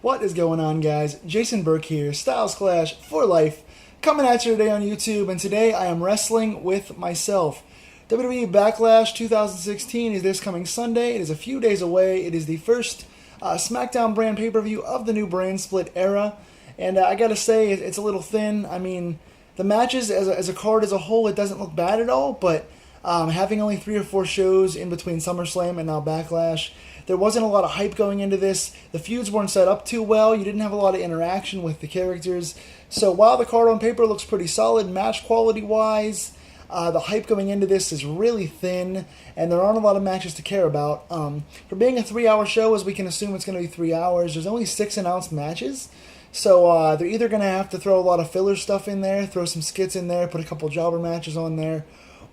What is going on, guys? Jason Burke here, Styles Clash for life, coming at you today on YouTube, and today I am wrestling with myself. WWE Backlash 2016 is this coming Sunday. It is a few days away. It is the first SmackDown brand pay-per-view of the new brand split era, and I gotta say, it's a little thin. I mean, the matches as a card as a whole, it doesn't look bad at all, but having only 3 or 4 shows in between SummerSlam and now Backlash, there wasn't a lot of hype going into this. The feuds weren't set up too well. You didn't have a lot of interaction with the characters. So while the card on paper looks pretty solid, match quality-wise, the hype going into this is really thin, and there aren't a lot of matches to care about. For being a 3-hour show, as we can assume it's going to be 3 hours, there's only 6 announced matches. So they're either going to have to throw a lot of filler stuff in there, throw some skits in there, put a couple jobber matches on there,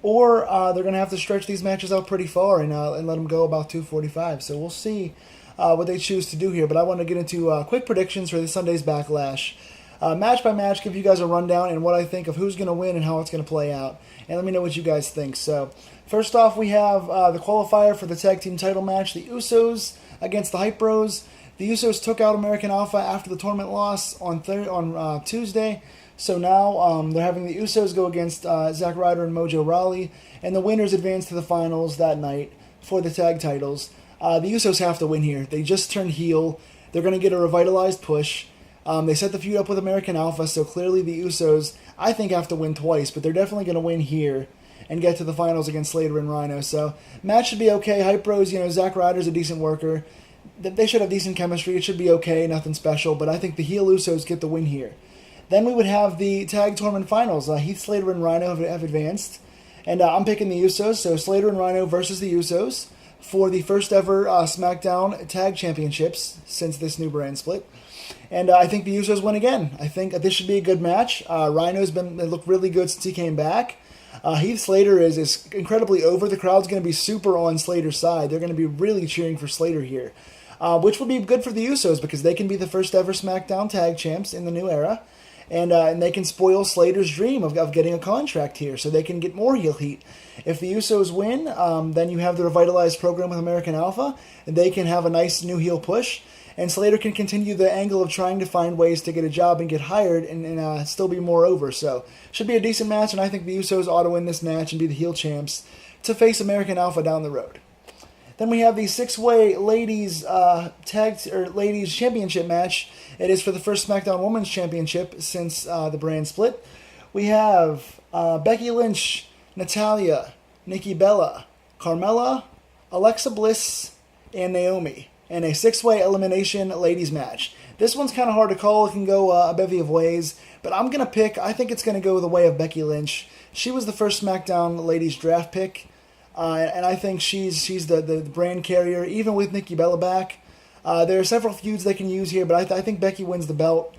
or they're going to have to stretch these matches out pretty far and let them go about 2:45. So we'll see what they choose to do here. But I want to get into quick predictions for this Sunday's Backlash. Match by match, give you guys a rundown and what I think of who's going to win and how it's going to play out. And let me know what you guys think. So first off, we have the qualifier for the tag team title match, the Usos against the Hype Bros. The Usos took out American Alpha after the tournament loss on Tuesday. So now they're having the Usos go against Zack Ryder and Mojo Rawley, and the winners advance to the finals that night for the tag titles. The Usos have to win here. They just turned heel. They're going to get a revitalized push. They set the feud up with American Alpha, so clearly the Usos, I think, have to win twice, but they're definitely going to win here and get to the finals against Slater and Rhino. So match should be okay. Hype Bros, Zack Ryder's a decent worker. They should have decent chemistry. It should be okay, nothing special, but I think the heel Usos get the win here. Then we would have the tag tournament finals. Heath Slater and Rhino have advanced, and I'm picking the Usos. So Slater and Rhino versus the Usos for the first ever SmackDown Tag Championships since this new brand split. And I think the Usos win again. I think this should be a good match. Rhino's looked really good since he came back. Heath Slater is incredibly over. The crowd's going to be super on Slater's side. They're going to be really cheering for Slater here, which will be good for the Usos because they can be the first ever SmackDown Tag Champs in the new era. And they can spoil Slater's dream of getting a contract here, so they can get more heel heat. If the Usos win, then you have the revitalized program with American Alpha, and they can have a nice new heel push. And Slater can continue the angle of trying to find ways to get a job and get hired and still be more over. So should be a decent match, and I think the Usos ought to win this match and be the heel champs to face American Alpha down the road. Then we have the 6-way ladies ladies championship match. It is for the first SmackDown Women's Championship since the brand split. We have Becky Lynch, Natalya, Nikki Bella, Carmella, Alexa Bliss, and Naomi in a 6-way elimination ladies match. This one's kind of hard to call. It can go a bevy of ways, but I'm going to pick, I think it's going to go the way of Becky Lynch. She was the first SmackDown ladies draft pick. And I think she's the brand carrier, even with Nikki Bella back. There are several feuds they can use here, but I think Becky wins the belt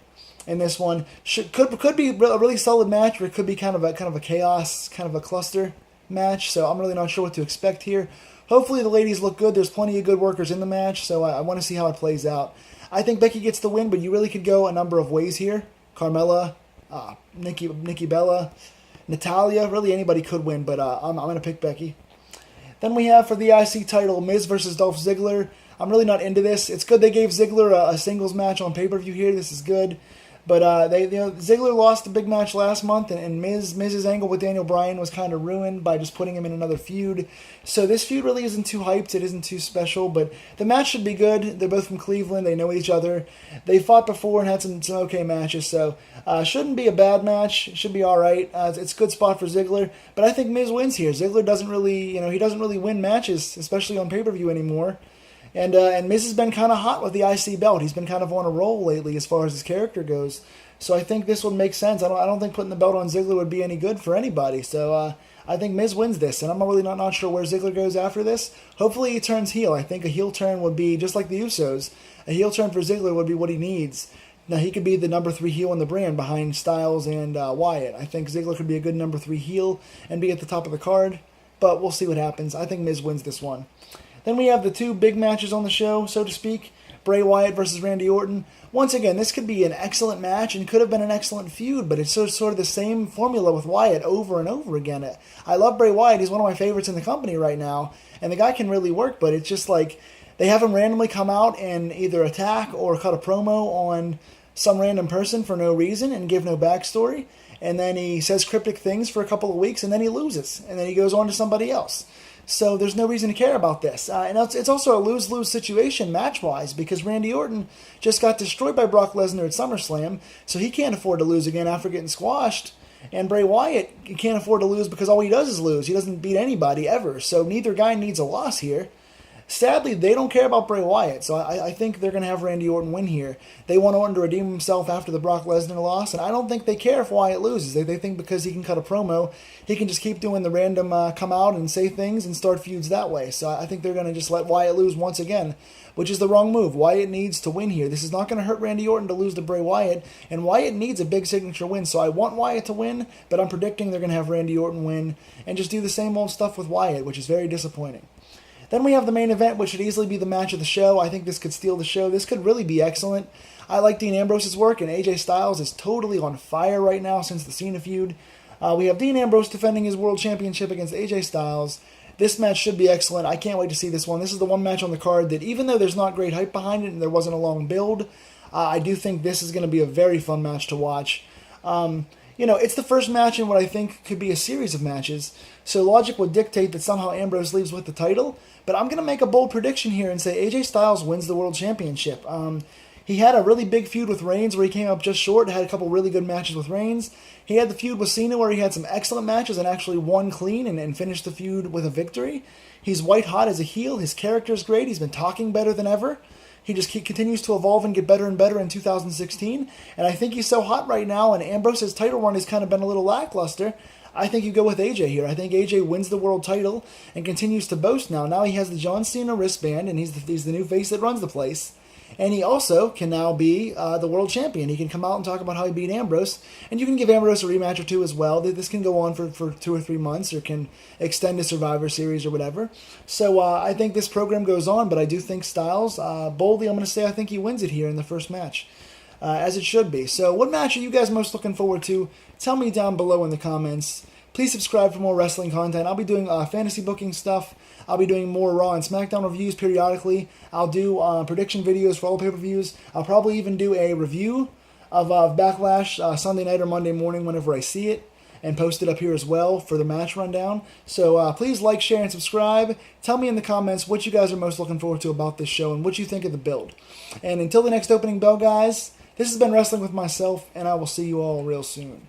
in this one. Could be a really solid match, or it could be kind of a chaos, kind of a cluster match. So I'm really not sure what to expect here. Hopefully the ladies look good. There's plenty of good workers in the match, so I want to see how it plays out. I think Becky gets the win, but you really could go a number of ways here. Carmella, Nikki Bella, Natalya, really anybody could win, but I'm going to pick Becky. Then we have for the IC title, Miz versus Dolph Ziggler. I'm really not into this. It's good they gave Ziggler a singles match on pay-per-view here. This is good. But Ziggler lost the big match last month, and Miz's angle with Daniel Bryan was kind of ruined by just putting him in another feud. So this feud really isn't too hyped. It isn't too special, but the match should be good. They're both from Cleveland. They know each other. They fought before and had some okay matches, so shouldn't be a bad match. Should be all right. It's a good spot for Ziggler, but I think Miz wins here. Ziggler doesn't really, he doesn't really win matches, especially on pay-per-view anymore. And Miz has been kind of hot with the IC belt. He's been kind of on a roll lately as far as his character goes. So I think this would make sense. I don't think putting the belt on Ziggler would be any good for anybody. So I think Miz wins this, and I'm really not sure where Ziggler goes after this. Hopefully he turns heel. I think a heel turn would be, just like the Usos, a heel turn for Ziggler would be what he needs. Now, he could be the number 3 heel in the brand behind Styles and Wyatt. I think Ziggler could be a good number 3 heel and be at the top of the card, but we'll see what happens. I think Miz wins this one. Then we have the 2 big matches on the show, so to speak. Bray Wyatt versus Randy Orton. Once again, this could be an excellent match and could have been an excellent feud, but it's sort of the same formula with Wyatt over and over again. I love Bray Wyatt. He's one of my favorites in the company right now, and the guy can really work, but it's just like They have him randomly come out and either attack or cut a promo on some random person for no reason and give no backstory. And then he says cryptic things for a couple of weeks, and then he loses. And then he goes on to somebody else. So there's no reason to care about this. And it's also a lose-lose situation match-wise, because Randy Orton just got destroyed by Brock Lesnar at SummerSlam, so he can't afford to lose again after getting squashed. And Bray Wyatt can't afford to lose because all he does is lose. He doesn't beat anybody ever. So neither guy needs a loss here. Sadly, they don't care about Bray Wyatt, so I think they're going to have Randy Orton win here. They want Orton to redeem himself after the Brock Lesnar loss, and I don't think they care if Wyatt loses. They think because he can cut a promo, he can just keep doing the random come out and say things and start feuds that way. So I think they're going to just let Wyatt lose once again, which is the wrong move. Wyatt needs to win here. This is not going to hurt Randy Orton to lose to Bray Wyatt, and Wyatt needs a big signature win, so I want Wyatt to win, but I'm predicting they're going to have Randy Orton win and just do the same old stuff with Wyatt, which is very disappointing. Then we have the main event, which should easily be the match of the show. I think this could steal the show. This could really be excellent. I like Dean Ambrose's work, and AJ Styles is totally on fire right now since the Cena feud. We have Dean Ambrose defending his world championship against AJ Styles. This match should be excellent. I can't wait to see this one. This is the one match on the card that, even though there's not great hype behind it and there wasn't a long build, I do think this is going to be a very fun match to watch. It's the first match in what I think could be a series of matches, so logic would dictate that somehow Ambrose leaves with the title, but I'm going to make a bold prediction here and say AJ Styles wins the World Championship. He had a really big feud with Reigns where he came up just short, had a couple really good matches with Reigns. He had the feud with Cena where he had some excellent matches and actually won clean and finished the feud with a victory. He's white hot as a heel, his character's great, he's been talking better than ever. He continues to evolve and get better and better in 2016. And I think he's so hot right now, and Ambrose's title run has kind of been a little lackluster. I think you go with AJ here. I think AJ wins the world title and continues to boast now. Now he has the John Cena wristband, and he's the new face that runs the place. And he also can now be the world champion. He can come out and talk about how he beat Ambrose. And you can give Ambrose a rematch or two as well. This can go on for 2 or 3 months or can extend to Survivor Series or whatever. So I think this program goes on, but I do think Styles, boldly I'm going to say I think he wins it here in the first match. As it should be. So what match are you guys most looking forward to? Tell me down below in the comments. Please subscribe for more wrestling content. I'll be doing fantasy booking stuff. I'll be doing more Raw and SmackDown reviews periodically. I'll do prediction videos for all pay-per-views. I'll probably even do a review of Backlash Sunday night or Monday morning whenever I see it, and post it up here as well for the match rundown. So please like, share, and subscribe. Tell me in the comments what you guys are most looking forward to about this show and what you think of the build. And until the next opening bell, guys, this has been Wrestling with myself, and I will see you all real soon.